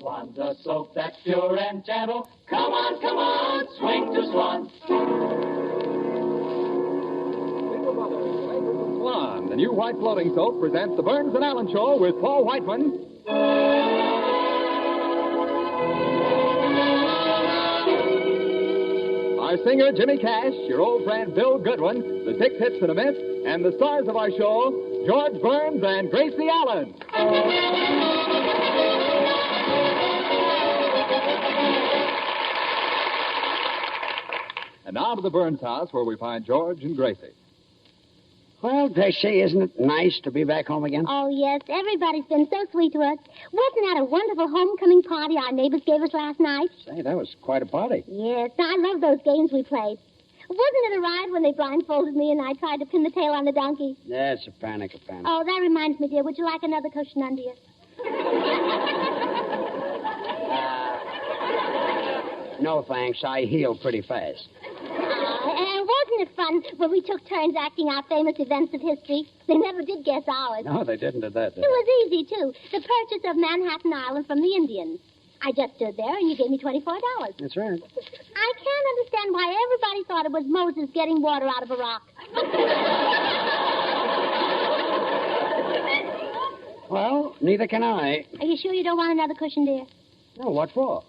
Swan's a soap that's pure and gentle. Come on, swing to Swan. Swan, the new white floating soap, presents the Burns and Allen Show with Paul Whiteman. Our singer, Jimmy Cash, your old friend Bill Goodwin, the Six Hits and a Miss, and the stars of our show, George Burns and Gracie Allen. And now to the Burns house where we find George and Gracie. Well, Gracie, isn't it nice to be back home again? Oh, yes. Everybody's been so sweet to us. Wasn't that a wonderful homecoming party our neighbors gave us last night? Say, that was quite a party. Yes, I love those games we played. Wasn't it a ride when they blindfolded me and I tried to pin the tail on the donkey? Yes, a panic. Oh, that reminds me, dear. Would you like another cushion under you? No, thanks. I heal pretty fast. And wasn't it fun when we took turns acting out famous events of history? They never did guess ours. No, they didn't, did that? It was easy, too. The purchase of Manhattan Island from the Indians. I just stood there, and you gave me $24. That's right. I can't understand why everybody thought it was Moses getting water out of a rock. Well, neither can I. Are you sure you don't want another cushion, dear? No, what for?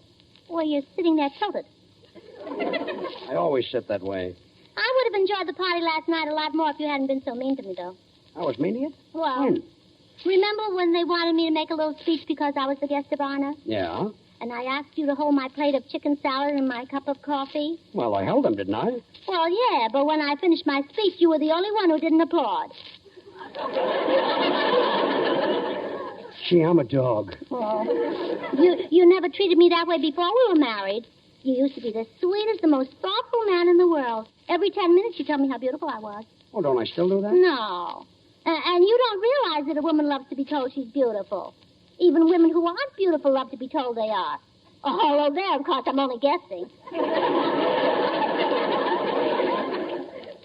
Well, you're sitting there tilted. I always sit that way. I would have enjoyed the party last night a lot more if you hadn't been so mean to me, though. I was mean to you? Well, When? Remember when they wanted me to make a little speech because I was the guest of honor? Yeah. And I asked you to hold my plate of chicken salad and my cup of coffee? Well, I held them, didn't I? Well, yeah, but when I finished my speech, you were the only one who didn't applaud. Gee, I'm a dog. Oh, you never treated me that way before we were married. You used to be the sweetest, the most thoughtful man in the world. Every 10 minutes you told me how beautiful I was. Oh, don't I still do that? No. And you don't realize that a woman loves to be told she's beautiful. Even women who aren't beautiful love to be told they are. Although there, of course, I'm only guessing.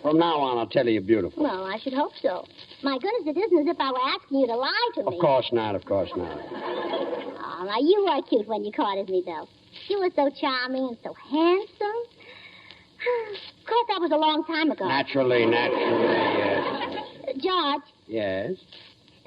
From now on, I'll tell you you're beautiful. Well, I should hope so. My goodness, it isn't as if I were asking you to lie to me. Of course not. Oh, now, you were cute when you courted me, though. You were so charming and so handsome. Of course, that was a long time ago. Naturally, yes. George. Yes?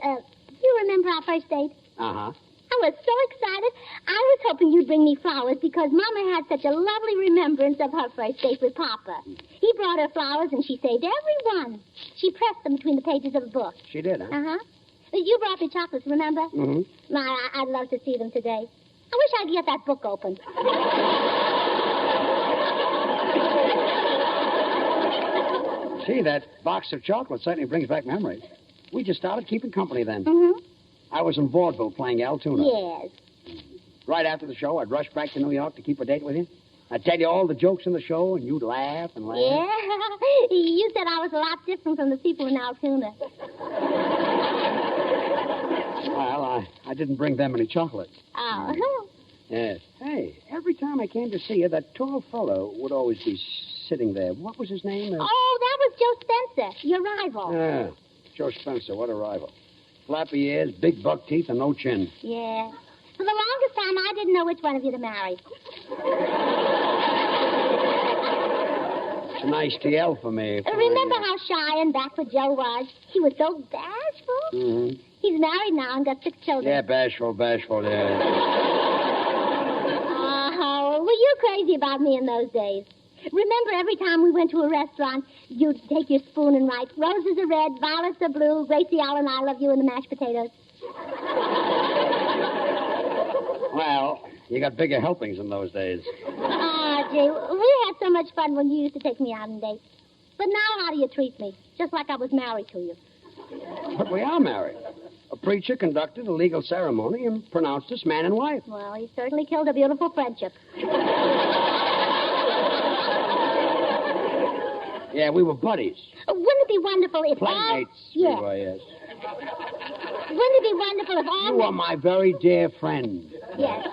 You remember our first date? Uh-huh. I was so excited. I was hoping you'd bring me flowers because Mama had such a lovely remembrance of her first date with Papa. He brought her flowers and she saved every one. She pressed them between the pages of a book. She did, huh? Uh-huh. You brought me chocolates, remember? Mm-hmm. I'd love to see them today. I wish I could get that book open. See, that box of chocolates certainly brings back memories. We just started keeping company then. Mm-hmm. I was in vaudeville playing Altoona. Yes. Right after the show, I'd rush back to New York to keep a date with you. I'd tell you all the jokes in the show, and you'd laugh and laugh. Yeah. You said I was a lot different from the people in Altoona. Well, I didn't bring them any chocolates. Oh. Yes. Hey, every time I came to see you, that tall fellow would always be sitting there. What was his name? Oh, that was Joe Spencer, your rival. Yeah, Joe Spencer. What a rival. Flappy ears, big buck teeth, and no chin. Yeah. For the longest time, I didn't know which one of you to marry. It's a nice TL for me. Remember how shy and backward Joe was? He was so bashful. Mm-hmm. He's married now and got 6 children. Yeah, bashful, yeah. Oh, were you crazy about me in those days? Remember every time we went to a restaurant, you'd take your spoon and write, roses are red, violets are blue, Gracie Allen, I love you, and the mashed potatoes. Well, you got bigger helpings in those days. Oh, gee, we had so much fun when you used to take me out on dates. But now how do you treat me? Just like I was married to you. But we are married. A preacher conducted a legal ceremony and pronounced us man and wife. Well, he certainly killed a beautiful friendship. Yeah, we were buddies. Wouldn't it be wonderful if Playmates. Yes. We were, yes. Wouldn't it be wonderful if all... You are my very dear friend. Yes.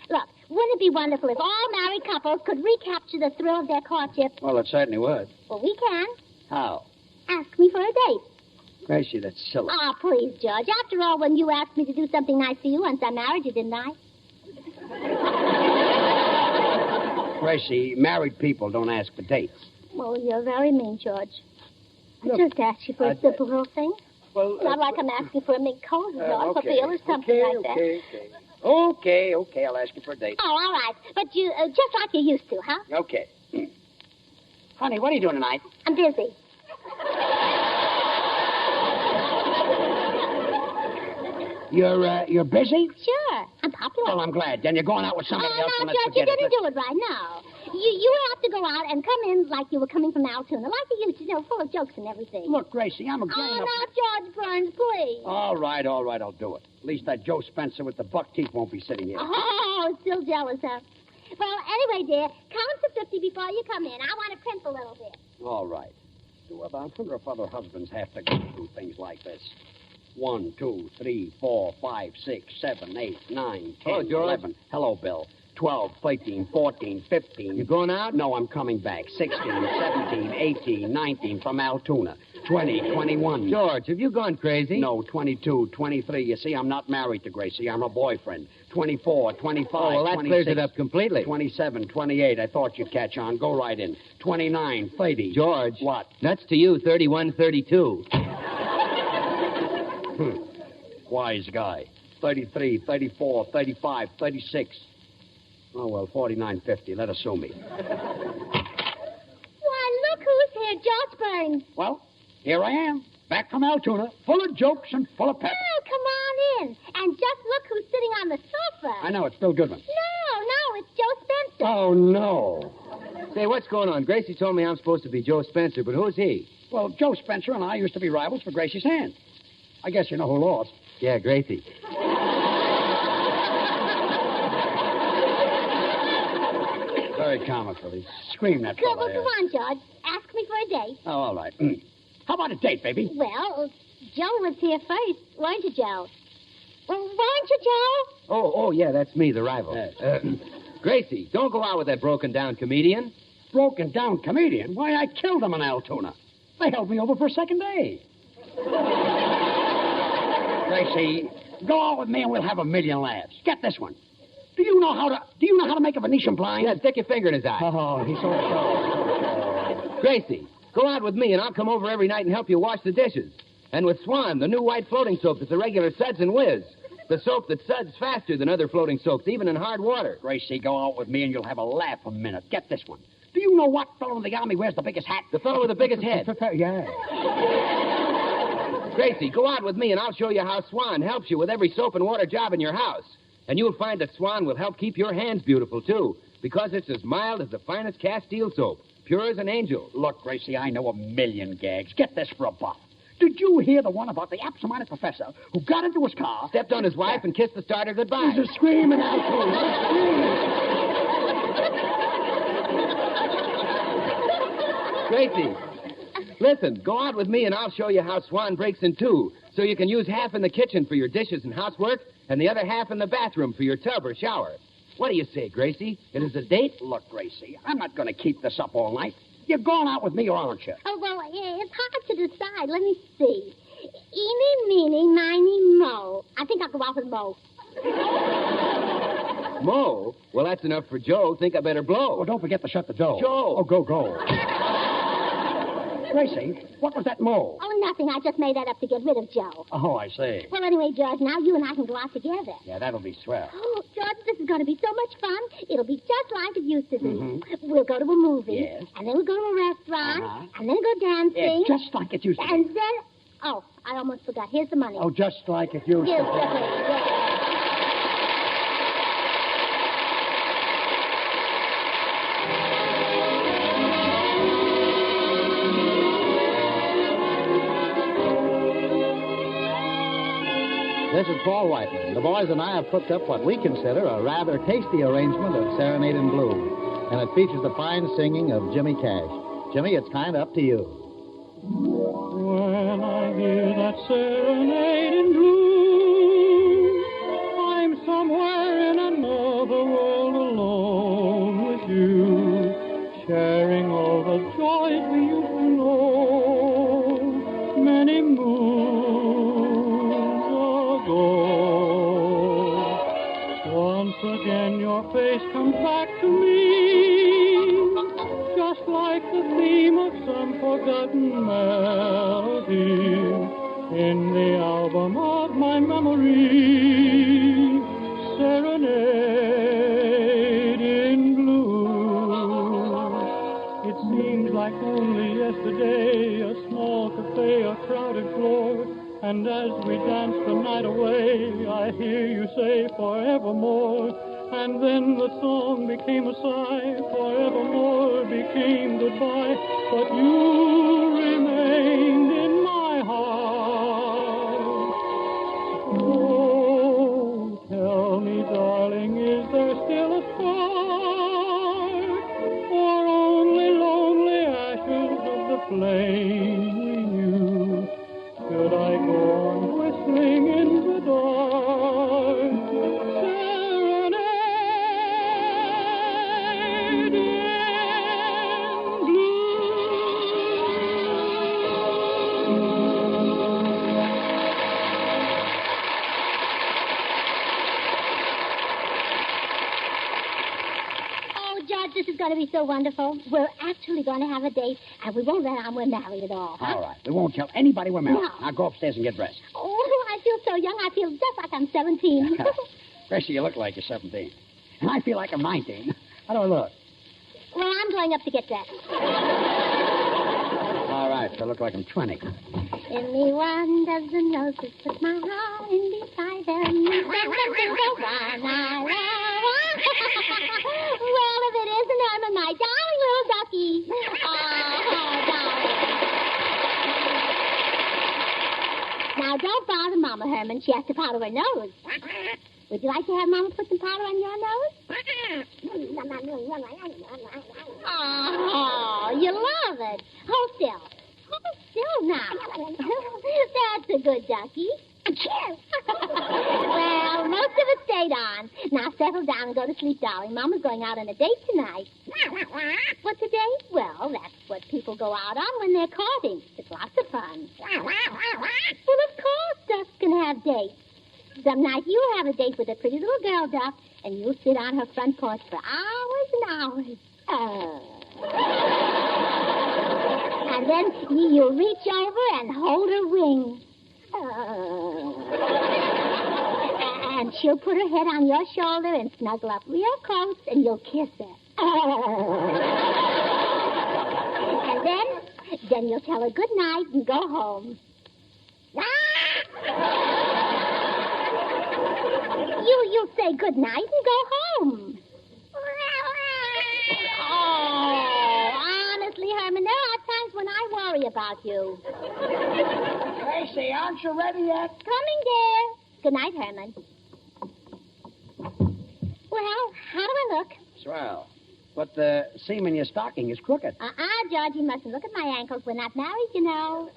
Look, wouldn't it be wonderful if all married couples could recapture the thrill of their courtship? Well, it certainly would. Well, we can. How? Ask me for a date. Gracie, that's silly. Oh, please, George. After all, when you asked me to do something nice for you once I married you, didn't I? Gracie, married people don't ask for dates. Well, you're very mean, George. I just asked you for a simple little thing. Well, Not like I'm asking for a mink coat, George, but okay. or something like that. Okay, I'll ask you for a date. Oh, all right. But you, just like you used to, huh? Okay. Honey, what are you doing tonight? I'm busy. You're busy? Sure. I'm popular. Well, I'm glad. Then you're going out with somebody else. No, And let's George, you forget didn't it. do it right, no. You have to go out and come in like you were coming from Altoona, like you used to, full of jokes and everything. Look, Gracie, I'm a Oh, grown-up. now, George Burns, please. All right, I'll do it. At least that Joe Spencer with the buck teeth won't be sitting here. Oh, still jealous, huh? Well, anyway, dear, count to 50 before you come in. I want to primp a little bit. All right. I wonder if other husbands have to go through things like this. 1, 2, 3, 4, 5, 6, 7, 8, 9, 10, Hello, George. 11. Hello, Bill. 12, 13, 14, 15. You going out? No, I'm coming back. 16, 17, 18, 19 from Altoona. 20, 21. George, have you gone crazy? No, 22, 23. You see, I'm not married to Gracie. I'm her boyfriend. 24, 25, Oh, well, that 26, clears it up completely. 27, 28. I thought you'd catch on. Go right in. 29, 30. George. What? That's to you, 31, 32. Wise guy. 33, 34, 35, 36. Oh, well, 49, 50. Let her sue me. Why, look who's here, George Burns. Well, here I am. Back from Altoona. Full of jokes and full of pep. Oh, come on in. And just look who's sitting on the sofa. I know, it's Bill Goodman. No, it's Joe Spencer. Oh, no. Say, what's going on? Gracie told me I'm supposed to be Joe Spencer, but who's he? Well, Joe Spencer and I used to be rivals for Gracie's hand. I guess you know who lost. Yeah, Gracie. Very comical. He screamed that Good, fella. well, come on, George. Ask me for a date. Oh, all right. How about a date, baby? Well, Joe was here first, weren't you, Joe? Well, weren't you, Joe? Oh, yeah, that's me, the rival. Yes. Gracie, don't go out with that broken-down comedian. Broken down comedian? Why, I killed him in Altoona. They held me over for a second day. Gracie, go out with me and we'll have a million laughs. Get this one. Do you know how to make a Venetian blind? Yeah, stick your finger in his eye. Oh, he's so sure. Gracie, go out with me and I'll come over every night and help you wash the dishes. And with Swan, the new white floating soap that's a regular suds and whiz. The soap that suds faster than other floating soaps, even in hard water. Gracie, go out with me and you'll have a laugh a minute. Get this one. Do you know what fellow in the army wears the biggest hat? The fellow with the biggest head. Yeah. Gracie, go out with me and I'll show you how Swan helps you with every soap and water job in your house. And you'll find that Swan will help keep your hands beautiful, too, because it's as mild as the finest Castile soap, pure as an angel. Look, Gracie, I know a million gags. Get this for a buff. Did you hear the one about the absent-minded professor who got into his car, Stepped on his wife and kissed the starter goodbye. He's a screaming Altoona. Gracie, listen, go out with me and I'll show you how Swan breaks in two, so you can use half in the kitchen for your dishes and housework, and the other half in the bathroom for your tub or shower. What do you say, Gracie? It is a date? Look, Gracie, I'm not going to keep this up all night. You're going out with me, or aren't you? Oh, well, it's hard to decide. Let me see. Eeny, meeny, miny, mo. I think I'll go out with Mo. Mo? Well, that's enough for Joe. Think I better blow. Oh, don't forget to shut the door. Joe. Oh, go. Gracie, what was that Mo? Oh, nothing. I just made that up to get rid of Joe. Oh, I see. Well, anyway, George, now you and I can go out together. Yeah, that'll be swell. Oh, George, this is going to be so much fun. It'll be just like it used to be. Mm-hmm. We'll go to a movie. Yes. And then we'll go to a restaurant. Uh-huh. And then go dancing. Yeah, just like it used to be. And then... Oh, I almost forgot. Here's the money. Oh, just like it used Here's to the be. money. Yeah. This is Paul Whiteman. The boys and I have cooked up what we consider a rather tasty arrangement of Serenade in Blue. And it features the fine singing of Jimmy Cash. Jimmy, it's kind of up to you. When I hear that serenade in blue, I'm somewhere in another world alone with you, sharing all the joys we used to know many moons ago. Once again your face comes back to me, like the theme of some forgotten melody in the album of my memory. Serenade in blue. It seems like only yesterday, a small cafe, a crowded floor, and as we dance the night away, I hear you say forevermore. And then the song became a sigh, forevermore became goodbye, but you remained in my heart. Oh, tell me, darling, is there still a spark, or only lonely ashes of the flame we knew? Should I go on whistling in the dark? Serenade in blue. Oh, Judge, this is going to be so wonderful. We're actually going to have a date, and we won't let on we're married at all. Huh? All right. We won't tell anybody we're married. No. Now go upstairs and get dressed. Oh, I feel so young. I feel just like I'm 17. Gracie, you look like you're 17. And I feel like I'm 19. How do I look? Well, I'm going up to get dressed. All right. I look like I'm 20. In me one dozen roses, put my heart in beside them. Send them to the one I love. Well, if it isn't Herman, my darling little ducky. Oh, darling. Now, don't bother Mama, Herman. She has to powder her nose. Would you like to have Mama put some powder on your nose? Oh, you love it. Hold still. Hold still now. That's a good ducky. Well, most of it stayed on. Now settle down and go to sleep, darling. Mama's going out on a date tonight. What's a date? Well, that's what people go out on when they're courting. It's lots of fun. Well, of course ducks can have dates. Some night you'll have a date with a pretty little girl duck, and you'll sit on her front porch for hours and hours. And then you'll reach over and hold her wing. And she'll put her head on your shoulder and snuggle up real close, and you'll kiss her. And then you'll tell her good night and go home. You'll say good night and go home. Oh, honestly, Herman, there are times when I worry about you. Gracie, aren't you ready yet? Coming, dear. Good night, Herman. Well, how do I look? Swell. But the seam in your stocking is crooked. George, you mustn't look at my ankles. We're not married, you know.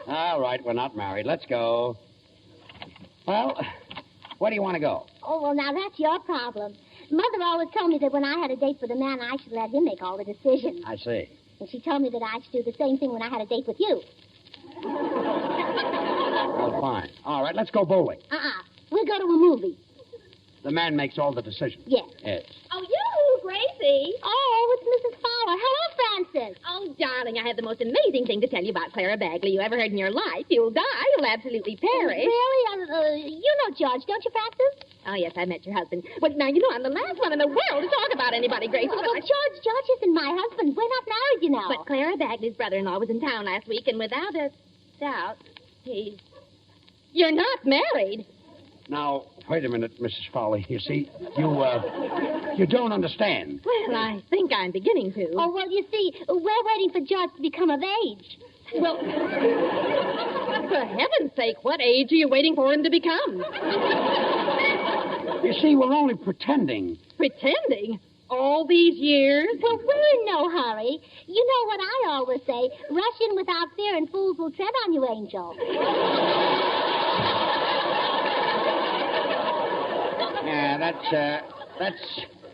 All right, we're not married. Let's go. Well, where do you want to go? Oh, well, now that's your problem. Mother always told me that when I had a date with a man, I should let him make all the decisions. I see. And she told me that I should do the same thing when I had a date with you. Well, fine. All right, let's go bowling. We'll go to a movie. The man makes all the decisions. Yes. Yes. Oh, you, Gracie. Oh, it's Mrs. Fowler. Hello, Francis. Oh, darling, I have the most amazing thing to tell you about Clara Bagley you ever heard in your life. You'll die. You'll absolutely perish. Really? You know George, don't you, Francis? Oh, yes, I met your husband. Well, now, you know, I'm the last one in the world to talk about anybody, Gracie. Oh, well, George isn't my husband. We're not married, you know. But Clara Bagley's brother-in-law was in town last week, and without a doubt, You're not married. Now, wait a minute, Mrs. Fowler. You see, you don't understand. Well, I think I'm beginning to. Oh, well, you see, we're waiting for George to become of age. Well, for heaven's sake, what age are you waiting for him to become? You see, we're only pretending. Pretending? All these years? Well, we're in no hurry. You know what I always say, rush in without fear and fools will tread on you, Angel. Yeah,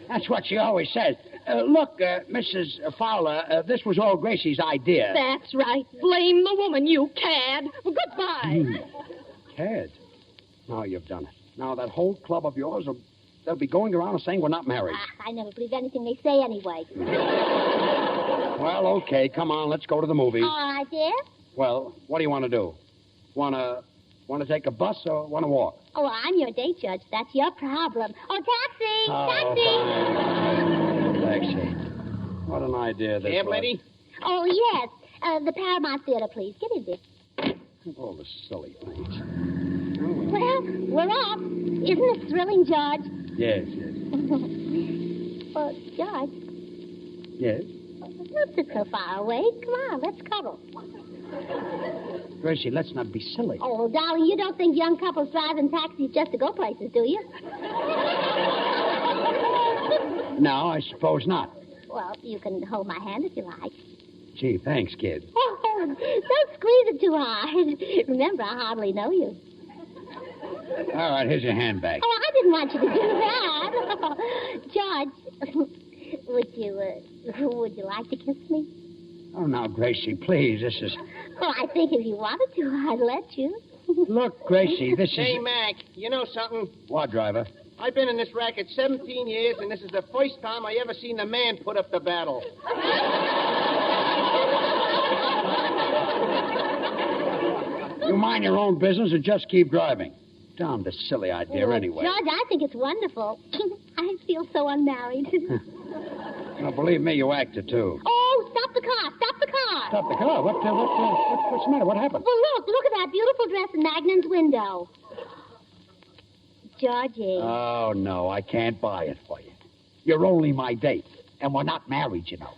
that's what she always says. Look, Mrs. Fowler, this was all Gracie's idea. That's right. Blame the woman, you cad. Well, goodbye. Cad? Now you've done it. Now that whole club of yours, they'll be going around and saying we're not married. I never believe anything they say anyway. Well, okay, come on, let's go to the movies. All right, dear. Well, what do you want to do? Want to take a bus or want to walk? Oh, well, I'm your date judge. That's your problem. Oh, taxi! Taxi! Taxi. What an idea this Cab was. lady? Oh, yes. The Paramount Theater, please. Get in there. All the silly things. Well, we're off. Isn't it thrilling, George? Yes. Well, George, Yes? don't sit so far away. Come on, let's cuddle. Gracie, let's not be silly. Oh, darling, you don't think young couples drive in taxis just to go places, do you? No, I suppose not. Well, you can hold my hand if you like. Gee, thanks, kid. Oh, don't squeeze it too hard. Remember, I hardly know you. All right, here's your handbag. Oh, I didn't want you to do that. George, would you like to kiss me? Oh, now, Gracie, please, this is... Well, I think if you wanted to, I'd let you. Look, Gracie, this is... Hey, Mac, you know something? What, driver? I've been in this racket 17 years, and this is the first time I ever seen a man put up the battle. You mind your own business or just keep driving? Darn the silly idea, anyway. George, I think it's wonderful. I feel so unmarried. Now, believe me, you acted, too. Oh, stop the car. Stop the car. Stop the car. What's the matter? What happened? Well, look at that beautiful dress in Magnan's window. Georgie. Oh, no, I can't buy it for you. You're only my date, and we're not married, you know.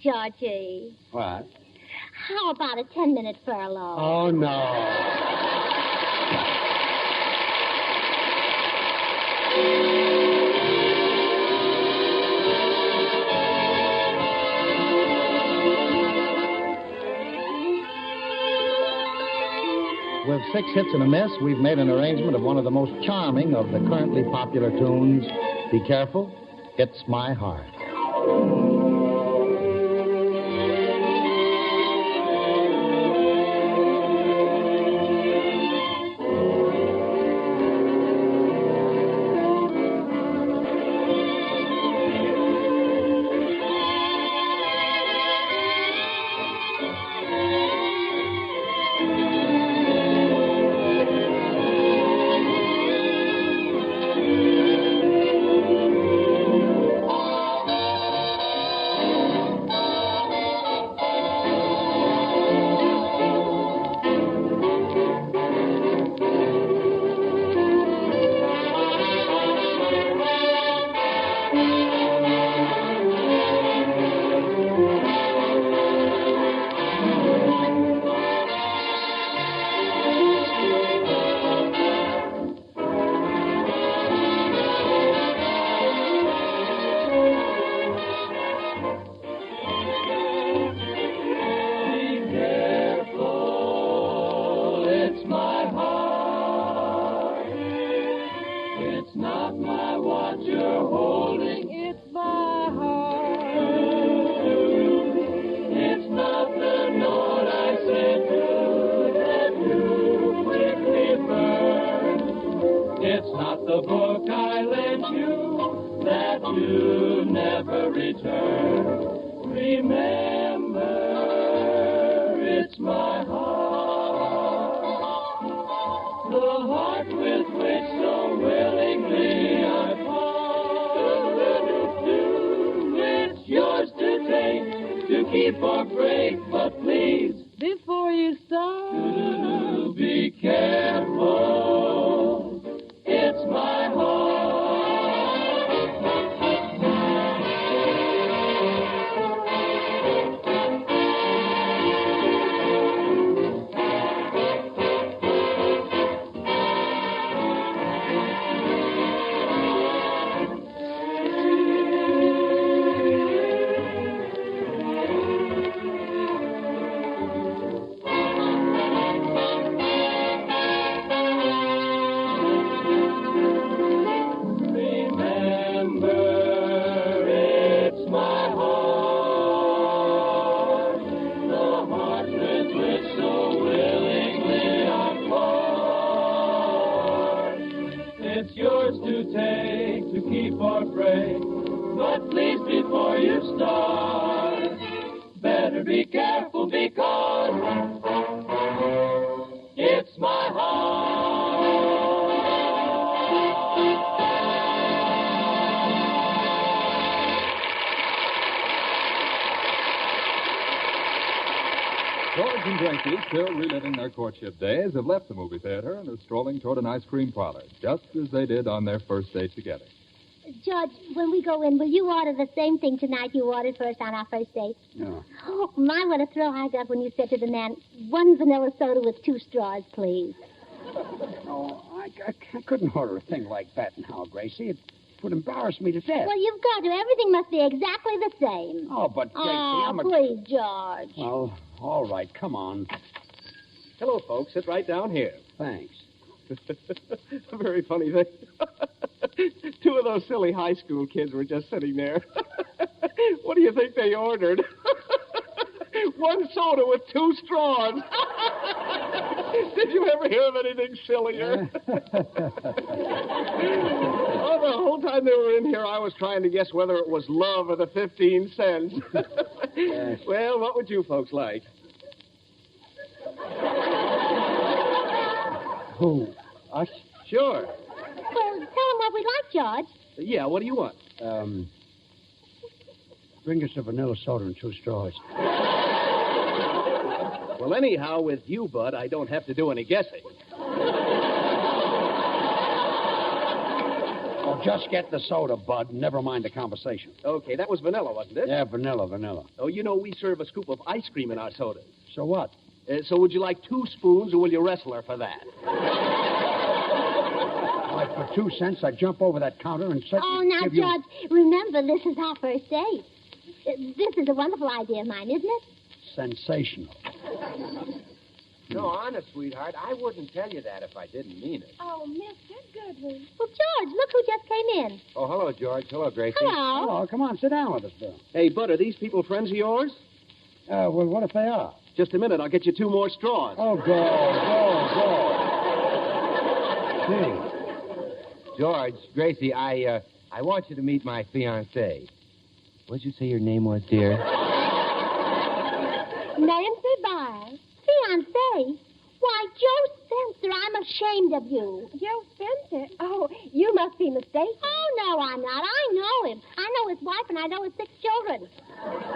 Georgie. What? How about a 10-minute furlough? Oh, no. With 6 hits and a miss, we've made an arrangement of one of the most charming of the currently popular tunes. Be careful, it's my heart. To keep or break, but please before you start, better be careful because it's my heart. George and Gracie, still reliving their courtship days, have left the movie theater and are strolling toward an ice cream parlor, just as they did on their first date together. George, when we go in, will you order the same thing tonight you ordered for us on our first date? Yeah. Oh, my, what a thrill I got when you said to the man, 1 vanilla soda with 2 straws, please. Oh, I couldn't order a thing like that now, Gracie. It would embarrass me to death. Well, you've got to. Everything must be exactly the same. Oh, but Gracie, I'm a... please, George. Well, all right, come on. Hello, folks. Sit right down here. Thanks. A very funny thing. 2 of those silly high school kids were just sitting there. What do you think they ordered? 1 soda with 2 straws. Did you ever hear of anything sillier? Oh, the whole time they were in here, I was trying to guess whether it was love or the 15 cents. Yes. Well, what would you folks like? Who? Us? Sure. Well, tell him what we like, George. Yeah, what do you want? Bring us a vanilla soda and 2 straws. Well, anyhow, with you, Bud, I don't have to do any guessing. Oh, just get the soda, Bud. Never mind the conversation. Okay, that was vanilla, wasn't it? Yeah, vanilla. Oh, you know, we serve a scoop of ice cream in our sodas. So what? So would you like 2 spoons, or will you wrestle her for that? Why, for 2 cents, I'd jump over that counter and set Oh, now, give you... George, remember, this is our first date. This is a wonderful idea of mine, isn't it? Sensational. No, honest, sweetheart, I wouldn't tell you that if I didn't mean it. Oh, Mr. Goodwin. Well, George, look who just came in. Oh, hello, George. Hello, Gracie. Hello. Oh, come on, sit down with us, Bill. Hey, Bud, are these people friends of yours? Well, what if they are? Just a minute. I'll get you 2 more straws. Oh, go. Gee. George, Gracie, I want you to meet my fiancée. What'd you say your name was, dear? Nancy Byers. Fiancé? Why, Joe Spencer, I'm ashamed of you. Joe Spencer? Oh, you must be mistaken. Oh, no, I'm not. I know him. I know his wife, and I know his 6 children.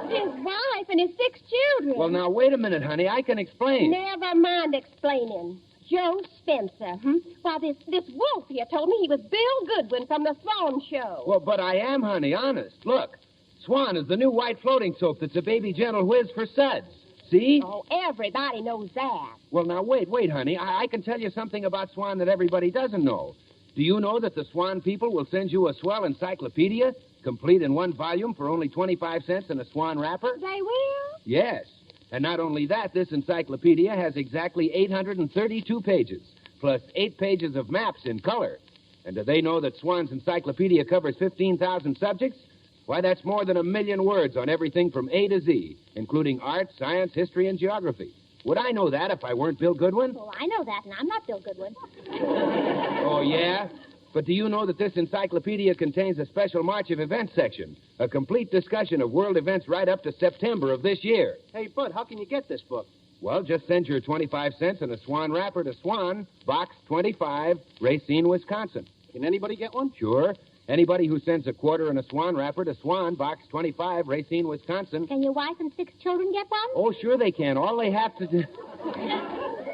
His wife and his 6 children. Well, now, wait a minute, honey. I can explain. Never mind explaining. Joe Spencer, Why, this wolf here told me he was Bill Goodwin from the Swan Show. Well, but I am, honey, honest. Look, Swan is the new white floating soap that's a baby gentle whiz for suds. See? Oh, everybody knows that. Well, now, wait, honey. I can tell you something about Swan that everybody doesn't know. Do you know that the Swan people will send you a swell encyclopedia, complete in 1 volume for only 25 cents in a Swan wrapper? They will? Yes. And not only that, this encyclopedia has exactly 832 pages, plus 8 pages of maps in color. And do they know that Swan's encyclopedia covers 15,000 subjects? Why, that's more than 1 million words on everything from A to Z, including art, science, history, and geography. Would I know that if I weren't Bill Goodwin? Oh, I know that, and I'm not Bill Goodwin. Oh, yeah? But do you know that this encyclopedia contains a special March of Events section, a complete discussion of world events right up to September of this year? Hey, Bud, how can you get this book? Well, just send your 25 cents in a Swan wrapper to Swan, Box 25, Racine, Wisconsin. Can anybody get one? Sure. Anybody who sends a quarter in a Swan wrapper to Swan, Box 25, Racine, Wisconsin. Can your wife and 6 children get one? Oh, sure they can. All they have to do...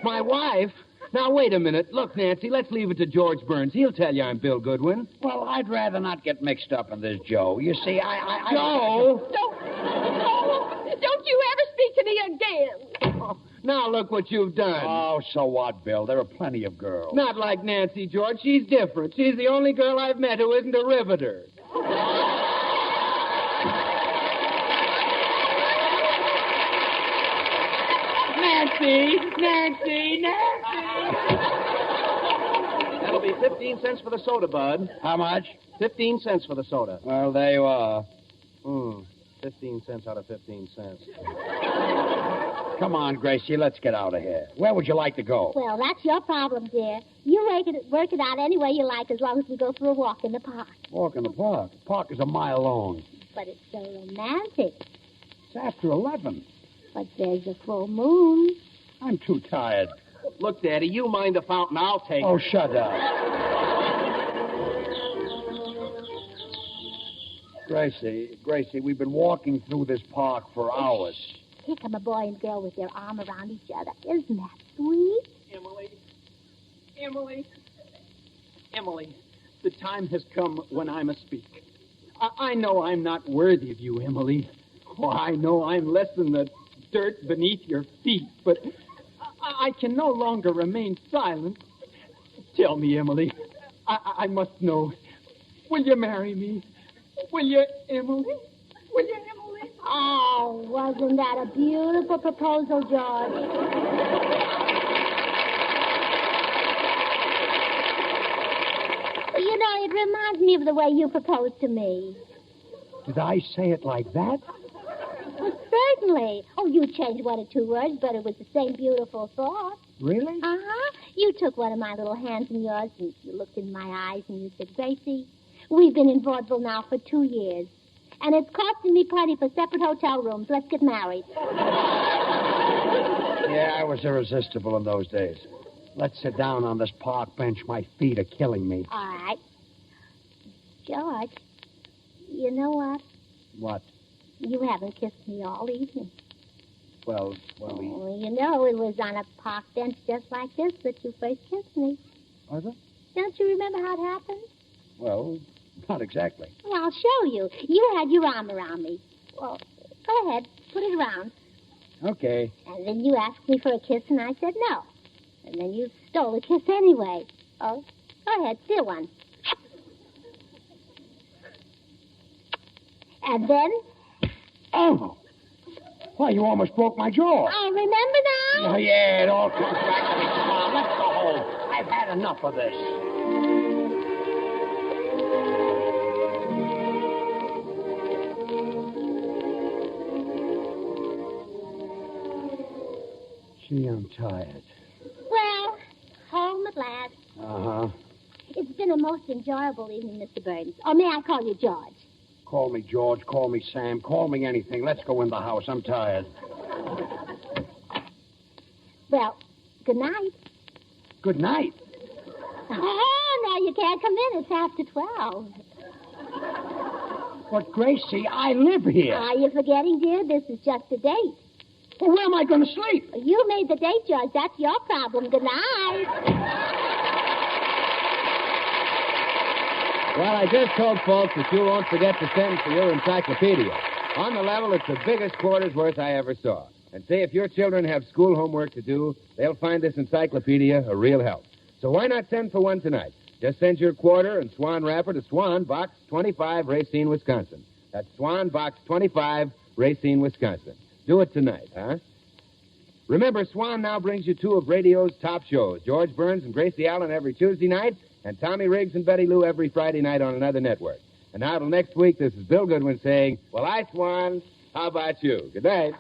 My wife? Now, wait a minute. Look, Nancy, let's leave it to George Burns. He'll tell you I'm Bill Goodwin. Well, I'd rather not get mixed up in this, Joe. You see, I Joe! Don't you ever speak to me again. Oh, now look what you've done. Oh, so what, Bill? There are plenty of girls. Not like Nancy, George. She's different. She's the only girl I've met who isn't a riveter. Nancy! That'll be 15 cents for the soda, Bud. How much? 15 cents for the soda. Well, there you are. 15 cents out of 15 cents. Come on, Gracie, let's get out of here. Where would you like to go? Well, that's your problem, dear. You work it out any way you like as long as we go for a walk in the park. Walk in the park. The park is a mile long. But it's so romantic. It's after 11. But there's a full moon. I'm too tired. Look, Daddy, you mind the fountain, I'll take it. Oh, shut up. Gracie, we've been walking through this park for hours. Here come a boy and girl with their arm around each other. Isn't that sweet? Emily, the time has come when I must speak. I know I'm not worthy of you, Emily. Oh, I know I'm less than the dirt beneath your feet, but I can no longer remain silent. Tell me, Emily. I must know. Will you marry me? Will you, Emily? Will you, Emily? Oh, wasn't that a beautiful proposal, George? You know, it reminds me of the way you proposed to me. Did I say it like that? Well, certainly. Oh, you changed one or two words, but it was the same beautiful thought. Really? Uh-huh. You took one of my little hands in yours, and you looked in my eyes, and you said, Gracie, we've been in vaudeville now for 2 years, and it's costing me plenty for separate hotel rooms. Let's get married. Yeah, I was irresistible in those days. Let's sit down on this park bench. My feet are killing me. All right. George, you know what? What? You haven't kissed me all evening. Well, Oh, you know, it was on a park bench just like this that you first kissed me. Was it? Don't you remember how it happened? Well, not exactly. Well, I'll show you. You had your arm around me. Well, go ahead. Put it around. Okay. And then you asked me for a kiss, and I said no. And then you stole a kiss anyway. Oh, go ahead. Steal one. And then... Oh! Why, you almost broke my jaw. Oh, remember now? Oh, yeah, it all comes back to me. Come on, let's go home. I've had enough of this. Gee, I'm tired. Well, home at last. Uh-huh. It's been a most enjoyable evening, Mr. Burns. Or may I call you George? Call me George, call me Sam, call me anything. Let's go in the house. I'm tired. Well, good night. Good night. Oh, now you can't come in. It's after 12. But, Gracie, I live here. Are you forgetting, dear? This is just a date. Well, where am I going to sleep? You made the date, George. That's your problem. Good night. Well, I just hope, folks, that you won't forget to send for your encyclopedia. On the level, it's the biggest quarter's worth I ever saw. And say, if your children have school homework to do, they'll find this encyclopedia a real help. So why not send for one tonight? Just send your quarter and Swan wrapper to Swan, Box 25, Racine, Wisconsin. That's Swan, Box 25, Racine, Wisconsin. Do it tonight, huh? Remember, Swan now brings you 2 of radio's top shows, George Burns and Gracie Allen every Tuesday night, and Tommy Riggs and Betty Lou every Friday night on another network. And now till next week, this is Bill Goodwin saying, well, I, Swan, how about you? Good night.